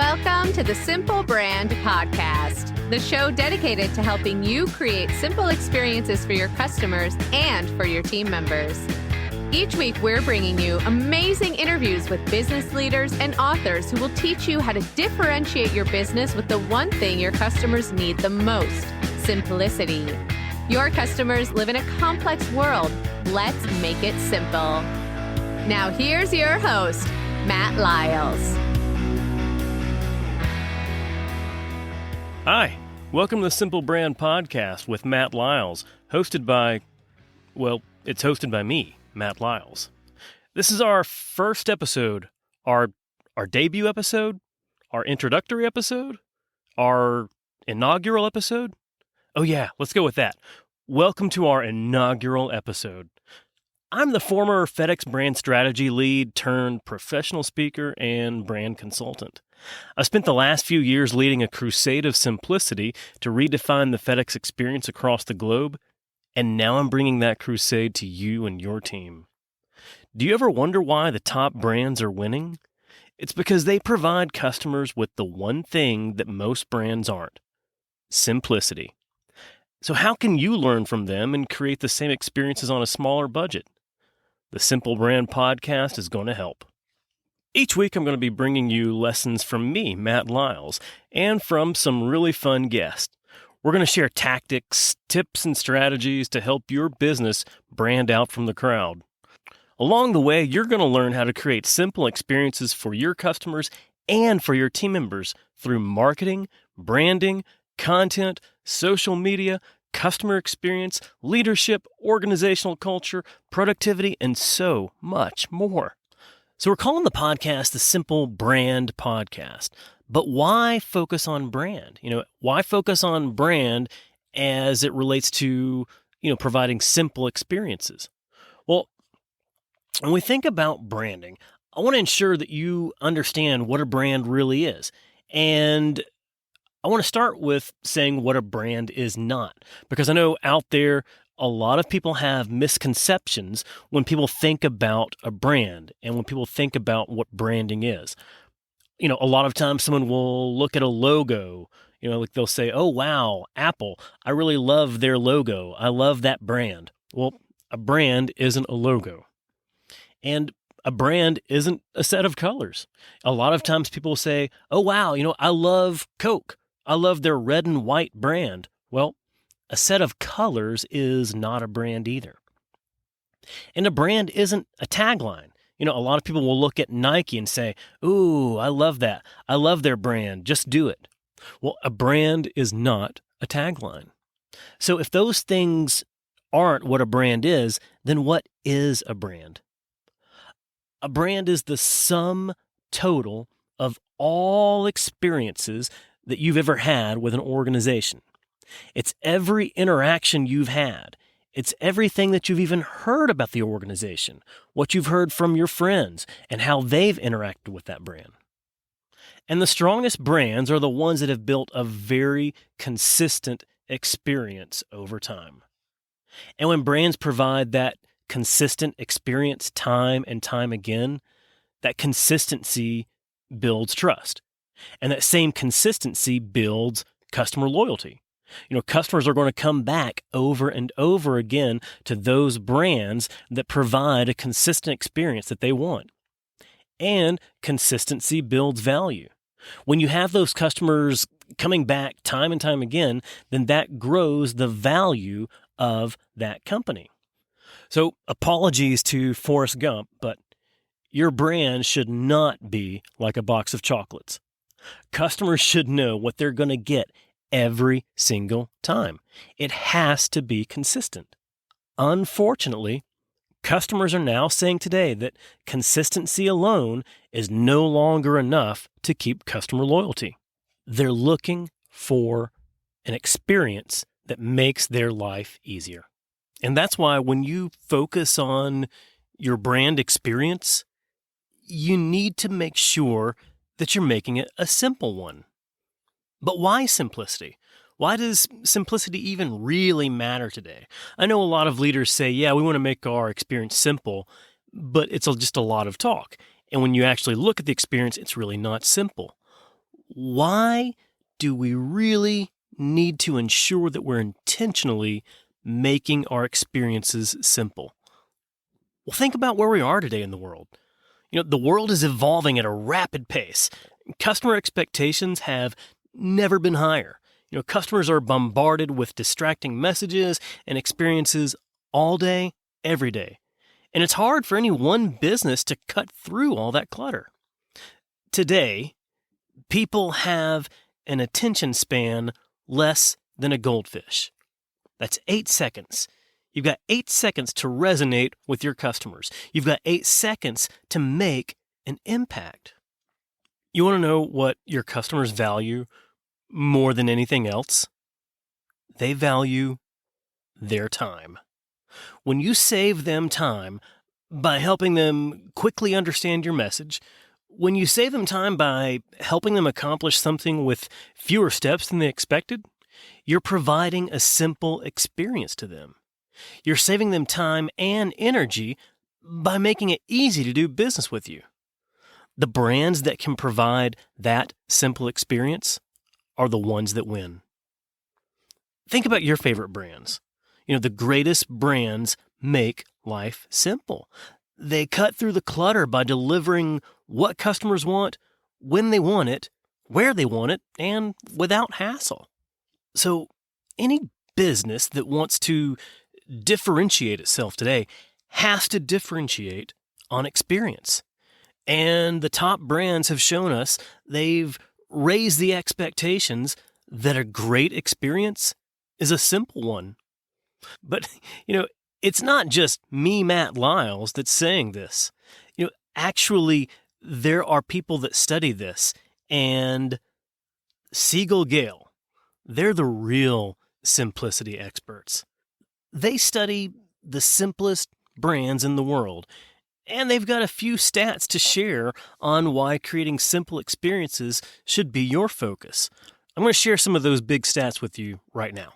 Welcome to the Simple Brand Podcast, the show dedicated to helping you create simple experiences for your customers and for your team members. Each week, we're bringing you amazing interviews with business leaders and authors who will teach you how to differentiate your business with the one thing your customers need the most: simplicity. Your customers live in a complex world. Let's make it simple. Now, here's your host, Matt Lyles. Hi, welcome to the Simple Brand Podcast with Matt Lyles, hosted by me, Matt Lyles. This is our first episode, our debut episode, our introductory episode, our inaugural episode. Oh yeah, let's go with that. Welcome to our inaugural episode. I'm the former FedEx brand strategy lead turned professional speaker and brand consultant. I've spent the last few years leading a crusade of simplicity to redefine the FedEx experience across the globe, and now I'm bringing that crusade to you and your team. Do you ever wonder why the top brands are winning? It's because they provide customers with the one thing that most brands aren't: simplicity. So how can you learn from them and create the same experiences on a smaller budget? The Simple Brand Podcast is going to help. Each week, I'm going to be bringing you lessons from me, Matt Lyles, and from some really fun guests. We're going to share tactics, tips, and strategies to help your business brand out from the crowd. Along the way, you're going to learn how to create simple experiences for your customers and for your team members through marketing, branding, content, social media, customer experience, leadership, organizational culture, productivity, and so much more. So we're calling the podcast the Simple Brand Podcast. But why focus on brand? Why focus on brand as it relates to, providing simple experiences? Well, when we think about branding, I want to ensure that you understand what a brand really is. And I want to start with saying what a brand is not, because I know out there, a lot of people have misconceptions when people think about a brand and when people think about what branding is. A lot of times someone will look at a logo, like they'll say, "Oh, wow, Apple, I really love their logo. I love that brand." Well, a brand isn't a logo. And a brand isn't a set of colors. A lot of times people say, "Oh, wow, I love Coke. I love their red and white brand." Well, a set of colors is not a brand either. And a brand isn't a tagline. A lot of people will look at Nike and say, "Ooh, I love that. I love their brand. Just do it." Well, a brand is not a tagline. So if those things aren't what a brand is, then what is a brand? A brand is the sum total of all experiences that you've ever had with an organization. It's every interaction you've had. It's everything that you've even heard about the organization, what you've heard from your friends, and how they've interacted with that brand. And the strongest brands are the ones that have built a very consistent experience over time. And when brands provide that consistent experience time and time again, that consistency builds trust. And that same consistency builds customer loyalty. Customers are going to come back over and over again to those brands that provide a consistent experience that they want. And consistency builds value. When you have those customers coming back time and time again, then that grows the value of that company. So, apologies to Forrest Gump, but your brand should not be like a box of chocolates. Customers should know what they're going to get every single time. It has to be consistent. Unfortunately, customers are now saying today that consistency alone is no longer enough to keep customer loyalty. They're looking for an experience that makes their life easier. And that's why when you focus on your brand experience, you need to make sure that you're making it a simple one. But why simplicity? Why does simplicity even really matter today? I know a lot of leaders say, yeah, we want to make our experience simple, but it's just a lot of talk. And when you actually look at the experience, it's really not simple. Why do we really need to ensure that we're intentionally making our experiences simple? Well, think about where we are today in the world. The world is evolving at a rapid pace. Customer expectations have never been higher. Customers are bombarded with distracting messages and experiences all day, every day. And it's hard for any one business to cut through all that clutter. Today, people have an attention span less than a goldfish. That's 8 seconds. You've got 8 seconds to resonate with your customers. You've got 8 seconds to make an impact. You want to know what your customers value more than anything else? They value their time. When you save them time by helping them quickly understand your message, when you save them time by helping them accomplish something with fewer steps than they expected, you're providing a simple experience to them. You're saving them time and energy by making it easy to do business with you. The brands that can provide that simple experience are the ones that win. Think about your favorite brands. The greatest brands make life simple. They cut through the clutter by delivering what customers want, when they want it, where they want it, and without hassle. So any business that wants to differentiate itself today has to differentiate on experience. And the top brands have shown us they've raised the expectations that a great experience is a simple one. But, it's not just me, Matt Lyles, that's saying this. Actually, there are people that study this, and Siegel Gale, they're the real simplicity experts. They study the simplest brands in the world, and they've got a few stats to share on why creating simple experiences should be your focus. I'm going to share some of those big stats with you right now.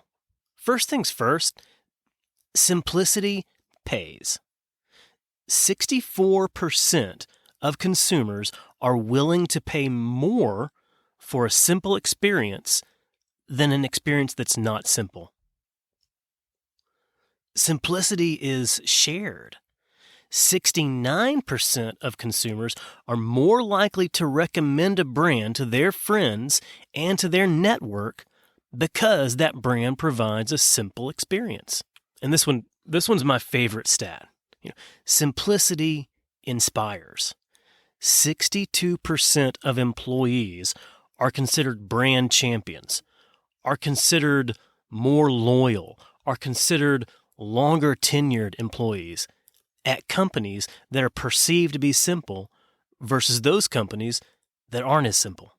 First things first, simplicity pays. 64% of consumers are willing to pay more for a simple experience than an experience that's not simple. Simplicity is shared. 69% of consumers are more likely to recommend a brand to their friends and to their network because that brand provides a simple experience. And this one's my favorite stat. Simplicity inspires. 62% of employees are considered brand champions, are considered more loyal, are considered longer tenured employees at companies that are perceived to be simple versus those companies that aren't as simple.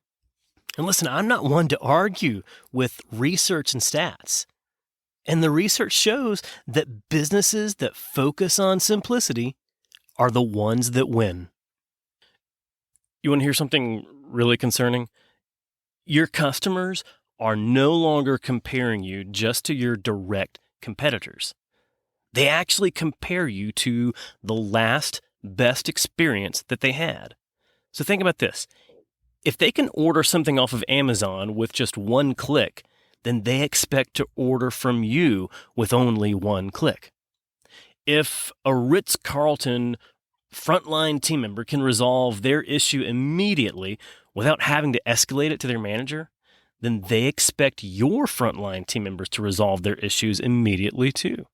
And listen, I'm not one to argue with research and stats. And the research shows that businesses that focus on simplicity are the ones that win. You want to hear something really concerning? Your customers are no longer comparing you just to your direct competitors. They actually compare you to the last best experience that they had. So think about this. If they can order something off of Amazon with just one click, then they expect to order from you with only one click. If a Ritz-Carlton frontline team member can resolve their issue immediately without having to escalate it to their manager, then they expect your frontline team members to resolve their issues immediately too.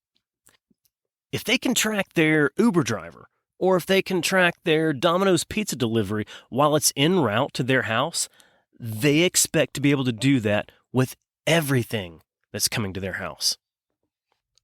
If they can track their Uber driver, or if they can track their Domino's pizza delivery while it's en route to their house, they expect to be able to do that with everything that's coming to their house.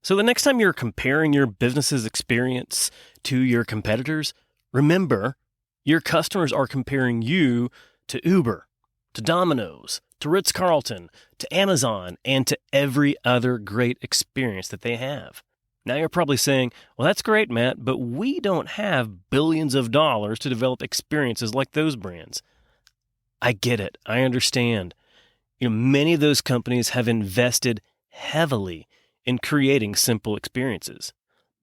So the next time you're comparing your business's experience to your competitors, remember, your customers are comparing you to Uber, to Domino's, to Ritz-Carlton, to Amazon, and to every other great experience that they have. Now you're probably saying, well, that's great, Matt, but we don't have billions of dollars to develop experiences like those brands. I get it. I understand. Many of those companies have invested heavily in creating simple experiences.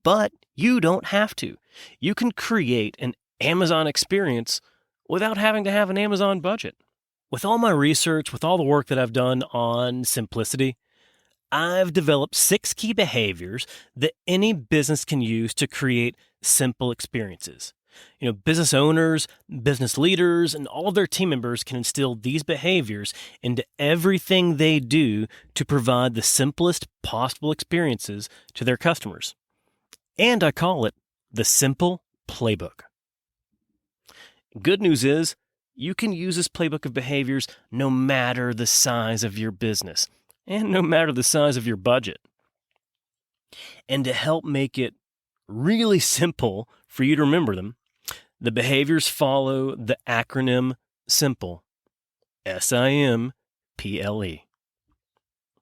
But you don't have to. You can create an Amazon experience without having to have an Amazon budget. With all my research, with all the work that I've done on simplicity, I've developed 6 key behaviors that any business can use to create simple experiences. Business owners, business leaders, and all of their team members can instill these behaviors into everything they do to provide the simplest possible experiences to their customers. And I call it the SIMPLE Playbook. Good news is, you can use this playbook of behaviors no matter the size of your business and no matter the size of your budget. And to help make it really simple for you to remember them, the behaviors follow the acronym SIMPLE, SIMPLE.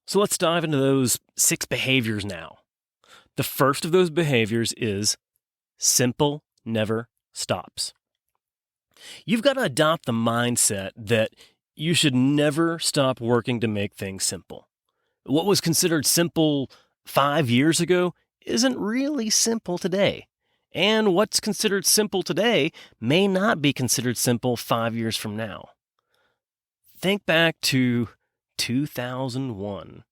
So let's dive into those 6 behaviors now. The first of those behaviors is simple never stops. You've got to adopt the mindset that you should never stop working to make things simple. What was considered simple 5 years ago isn't really simple today. And what's considered simple today may not be considered simple 5 years from now. Think back to 2001.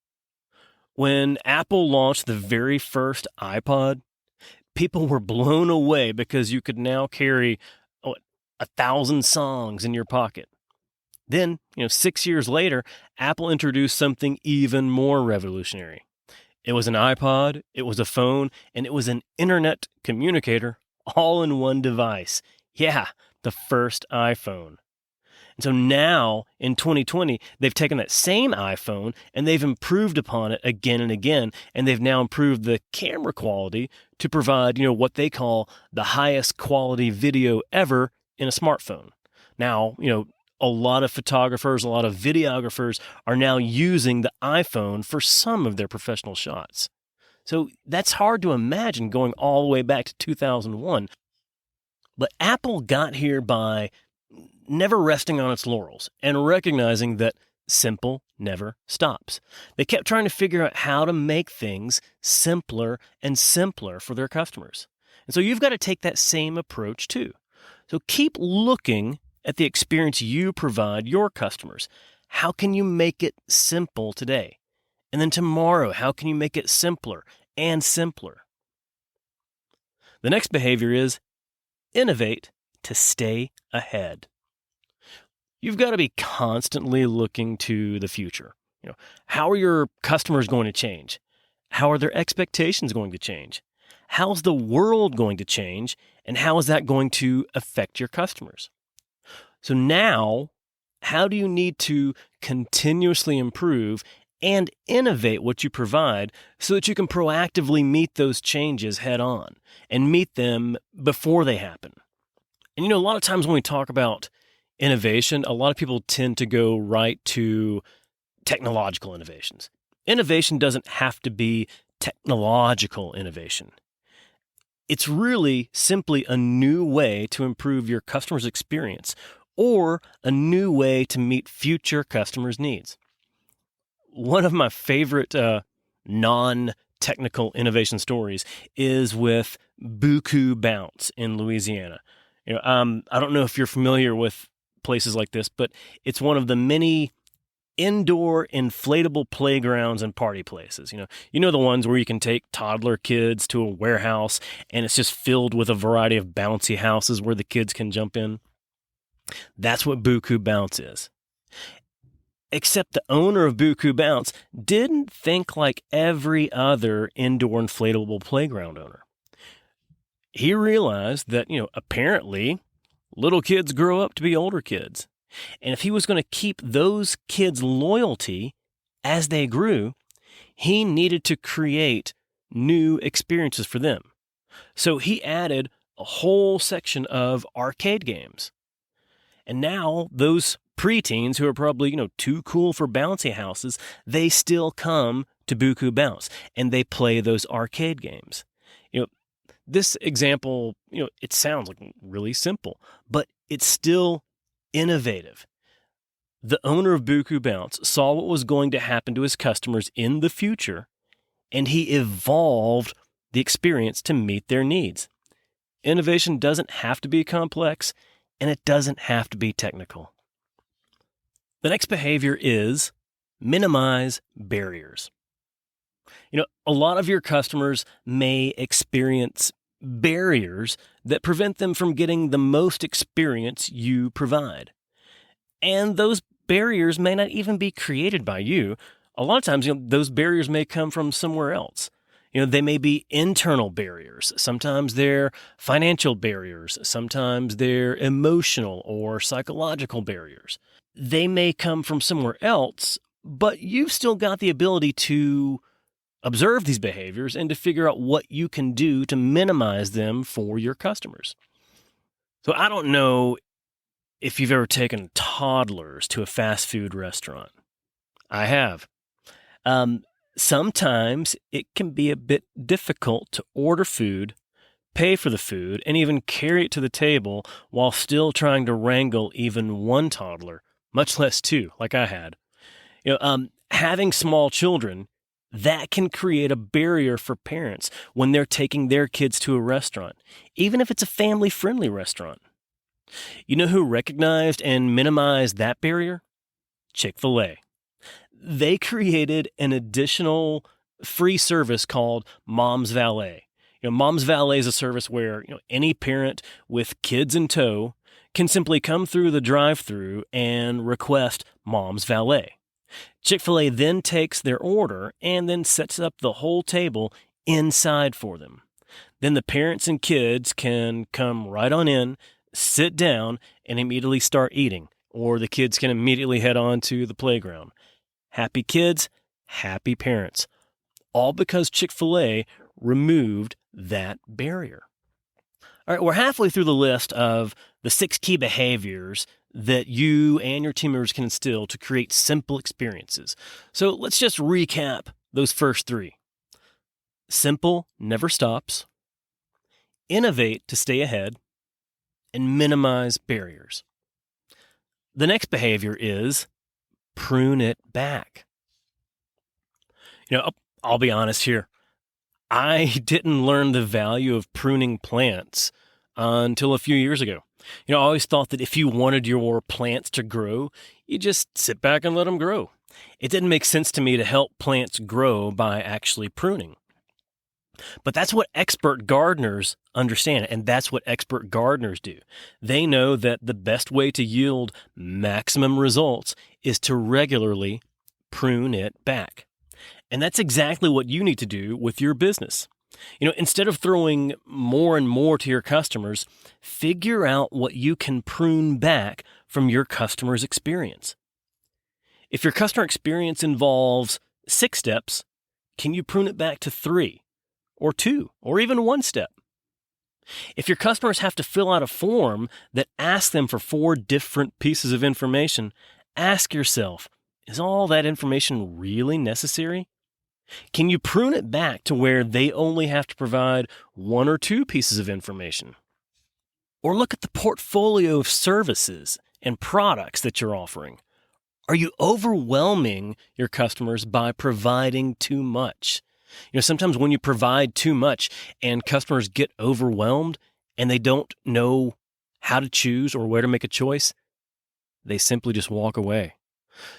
When Apple launched the very first iPod, people were blown away because you could now carry 1,000 songs in your pocket. Then, 6 years later, Apple introduced something even more revolutionary. It was an iPod, it was a phone, and it was an internet communicator all in one device. Yeah, the first iPhone. And so now, in 2020, they've taken that same iPhone and they've improved upon it again and again, and they've now improved the camera quality to provide, what they call the highest quality video ever in a smartphone. Now, a lot of photographers, a lot of videographers are now using the iPhone for some of their professional shots. So that's hard to imagine going all the way back to 2001. But Apple got here by never resting on its laurels and recognizing that simple never stops. They kept trying to figure out how to make things simpler and simpler for their customers. And so you've got to take that same approach too. So keep looking at the experience you provide your customers. How can you make it simple today? And then tomorrow, how can you make it simpler and simpler? The next behavior is innovate to stay ahead. You've got to be constantly looking to the future. How are your customers going to change? How are their expectations going to change? How's the world going to change? And how is that going to affect your customers? So now, how do you need to continuously improve and innovate what you provide so that you can proactively meet those changes head on and meet them before they happen? And a lot of times when we talk about innovation, a lot of people tend to go right to technological innovations. Innovation doesn't have to be technological innovation. It's really simply a new way to improve your customer's experience or a new way to meet future customers' needs. One of my favorite non-technical innovation stories is with Buku Bounce in Louisiana. I don't know if you're familiar with places like this, but it's one of the many indoor inflatable playgrounds and party places. The ones where you can take toddler kids to a warehouse and it's just filled with a variety of bouncy houses where the kids can jump in. That's what Buku Bounce is. Except the owner of Buku Bounce didn't think like every other indoor inflatable playground owner. He realized that, apparently little kids grow up to be older kids. And if he was going to keep those kids' loyalty as they grew, he needed to create new experiences for them. So he added a whole section of arcade games. And now those preteens who are probably, too cool for bouncy houses, they still come to Buku Bounce and they play those arcade games. This example, it sounds like really simple, but it's still innovative. The owner of Buku Bounce saw what was going to happen to his customers in the future, and he evolved the experience to meet their needs. Innovation doesn't have to be complex, and it doesn't have to be technical. The next behavior is minimize barriers. A lot of your customers may experience barriers that prevent them from getting the most experience you provide. And those barriers may not even be created by you. A lot of times, those barriers may come from somewhere else. They may be internal barriers. Sometimes they're financial barriers. Sometimes they're emotional or psychological barriers. They may come from somewhere else, but you've still got the ability to observe these behaviors and to figure out what you can do to minimize them for your customers. So I don't know if you've ever taken toddlers to a fast food restaurant. I have. Sometimes it can be a bit difficult to order food, pay for the food, and even carry it to the table while still trying to wrangle even one toddler, much less two, like I had. Having small children, that can create a barrier for parents when they're taking their kids to a restaurant, even if it's a family-friendly restaurant. You know who recognized and minimized that barrier? Chick-fil-A. They created an additional free service called Mom's Valet. Mom's Valet is a service where any parent with kids in tow can simply come through the drive-thru and request Mom's Valet. Chick-fil-A then takes their order and then sets up the whole table inside for them. Then the parents and kids can come right on in, sit down, and immediately start eating, or the kids can immediately head on to the playground. Happy kids, happy parents, all because Chick-fil-A removed that barrier. All right, we're halfway through the list of the 6 key behaviors that you and your team members can instill to create simple experiences. So let's just recap those first 3. Simple never stops, innovate to stay ahead, and minimize barriers. The next behavior is prune it back. I'll be honest here. I didn't learn the value of pruning plants until a few years ago. I always thought that if you wanted your plants to grow, you just sit back and let them grow. It didn't make sense to me to help plants grow by actually pruning. But that's what expert gardeners understand, and that's what expert gardeners do. They know that the best way to yield maximum results is to regularly prune it back. And that's exactly what you need to do with your business. Instead of throwing more and more to your customers, figure out what you can prune back from your customer's experience. If your customer experience involves 6 steps, can you prune it back to 3 or 2 or even 1 step? If your customers have to fill out a form that asks them for 4 different pieces of information, ask yourself, is all that information really necessary? Can you prune it back to where they only have to provide 1 or 2 pieces of information? Or look at the portfolio of services and products that you're offering. Are you overwhelming your customers by providing too much? Sometimes when you provide too much and customers get overwhelmed and they don't know how to choose or where to make a choice, they simply just walk away.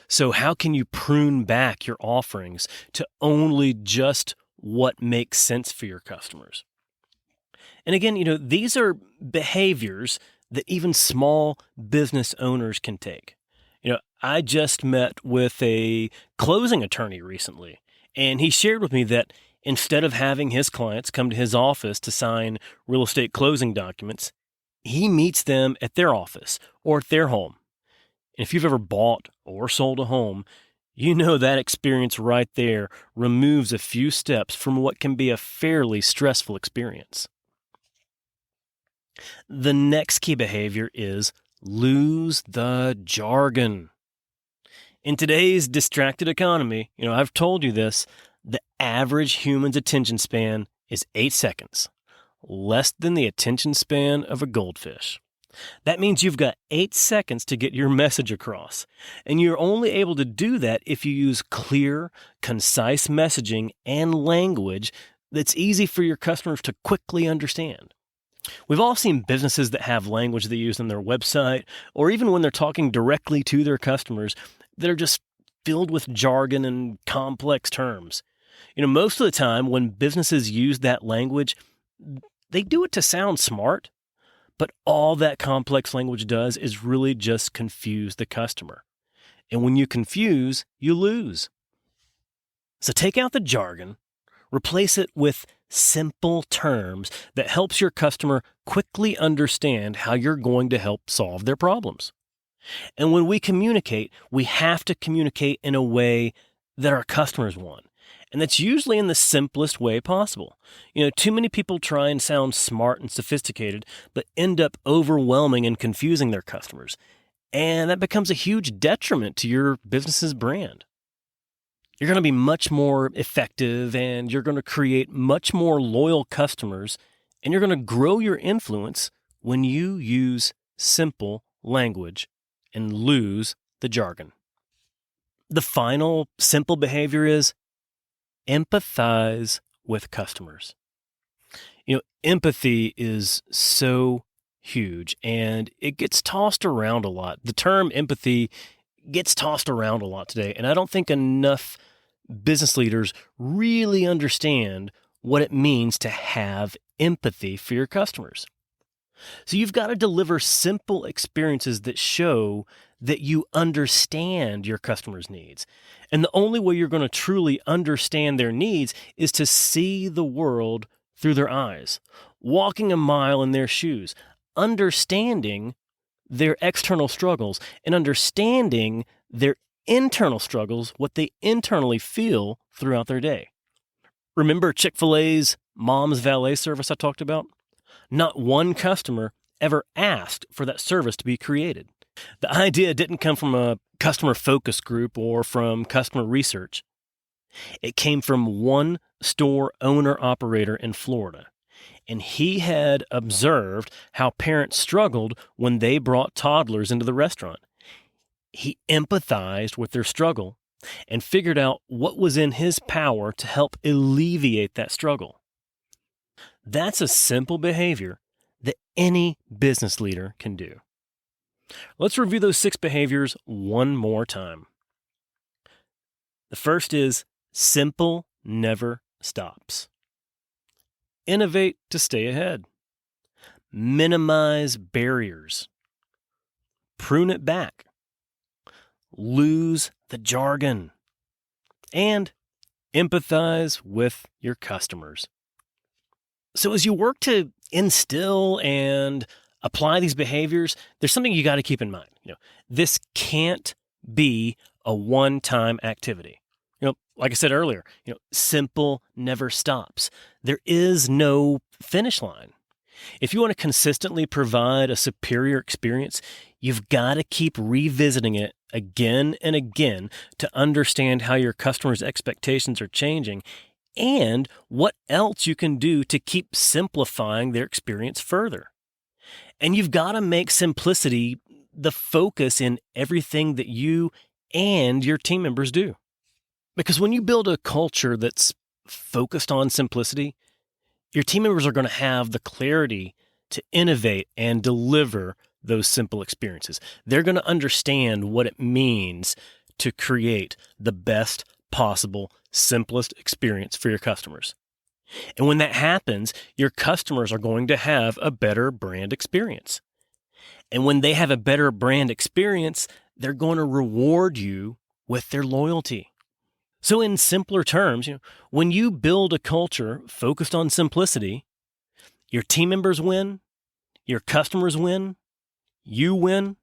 So how can you prune back your offerings to only just what makes sense for your customers? And again, these are behaviors that even small business owners can take. I just met with a closing attorney recently, and he shared with me that instead of having his clients come to his office to sign real estate closing documents, he meets them at their office or at their home. And if you've ever bought or sold a home, you know that experience right there removes a few steps from what can be a fairly stressful experience. The next key behavior is lose the jargon. In today's distracted economy, I've told you this, the average human's attention span is 8 seconds, less than the attention span of a goldfish. That means you've got 8 seconds to get your message across, and you're only able to do that if you use clear, concise messaging and language that's easy for your customers to quickly understand. We've all seen businesses that have language they use on their website, or even when they're talking directly to their customers, that are just filled with jargon and complex terms. Most of the time when businesses use that language, they do it to sound smart, but all that complex language does is really just confuse the customer. And when you confuse, you lose. So take out the jargon, replace it with simple terms that helps your customer quickly understand how you're going to help solve their problems. And when we communicate, we have to communicate in a way that our customers want. And that's usually in the simplest way possible. Too many people try and sound smart and sophisticated, but end up overwhelming and confusing their customers. And that becomes a huge detriment to your business's brand. You're going to be much more effective, and you're going to create much more loyal customers, and you're going to grow your influence when you use simple language and lose the jargon. The final simple behavior is empathize with customers. Empathy is so huge, and it gets tossed around a lot. The term empathy gets tossed around a lot today, and I don't think enough business leaders really understand what it means to have empathy for your customers. So you've got to deliver simple experiences that show that you understand your customers' needs. And the only way you're going to truly understand their needs is to see the world through their eyes, walking a mile in their shoes, understanding their external struggles and understanding their internal struggles, what they internally feel throughout their day. Remember Chick-fil-A's Mom's Valet service I talked about? Not one customer ever asked for that service to be created. The idea didn't come from a customer focus group or from customer research. It came from one store owner-operator in Florida, and he had observed how parents struggled when they brought toddlers into the restaurant. He empathized with their struggle and figured out what was in his power to help alleviate that struggle. That's a simple behavior that any business leader can do. Let's review those 6 behaviors one more time. The first is simple never stops. Innovate to stay ahead. Minimize barriers. Prune it back. Lose the jargon. And empathize with your customers. So as you work to instill and apply these behaviors, there's something you got to keep in mind. This can't be a one-time activity. Like I said earlier, simple never stops. There is no finish line. If you want to consistently provide a superior experience, you've got to keep revisiting it again and again to understand how your customers' expectations are changing and what else you can do to keep simplifying their experience further. And you've got to make simplicity the focus in everything that you and your team members do. Because when you build a culture that's focused on simplicity, your team members are going to have the clarity to innovate and deliver those simple experiences. They're going to understand what it means to create the best possible, simplest experience for your customers. And when that happens, your customers are going to have a better brand experience. And when they have a better brand experience, they're going to reward you with their loyalty. So in simpler terms, when you build a culture focused on simplicity, your team members win, your customers win, you win,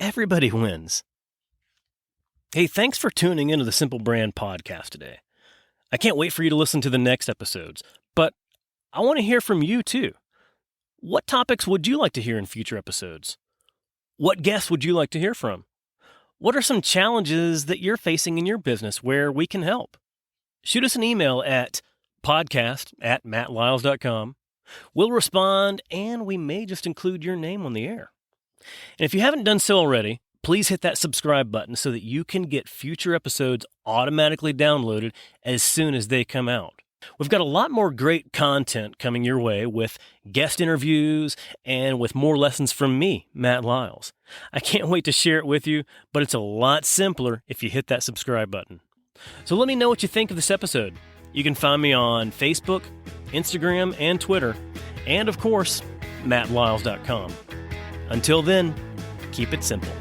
everybody wins. Hey, thanks for tuning into the Simple Brand Podcast today. I can't wait for you to listen to the next episodes, but I want to hear from you too. What topics would you like to hear in future episodes? What guests would you like to hear from? What are some challenges that you're facing in your business where we can help? Shoot us an email at podcast@mattlyles.com. We'll respond, and we may just include your name on the air. And if you haven't done so already, please hit that subscribe button so that you can get future episodes automatically downloaded as soon as they come out. We've got a lot more great content coming your way with guest interviews and with more lessons from me, Matt Lyles. I can't wait to share it with you, but it's a lot simpler if you hit that subscribe button. So let me know what you think of this episode. You can find me on Facebook, Instagram, and Twitter, and of course, mattlyles.com. Until then, keep it simple.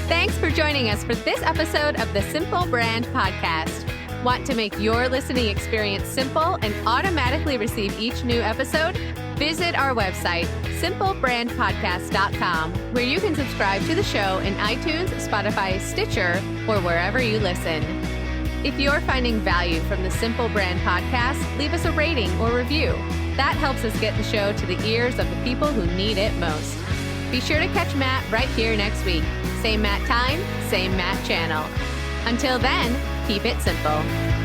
Thanks for joining us for this episode of the Simple Brand Podcast. Want to make your listening experience simple and automatically receive each new episode? Visit our website, simplebrandpodcast.com, where you can subscribe to the show in iTunes, Spotify, Stitcher, or wherever you listen. If you're finding value from the Simple Brand Podcast, leave us a rating or review. That helps us get the show to the ears of the people who need it most. Be sure to catch Matt right here next week. Same Matt time, same Matt channel. Until then, keep it simple.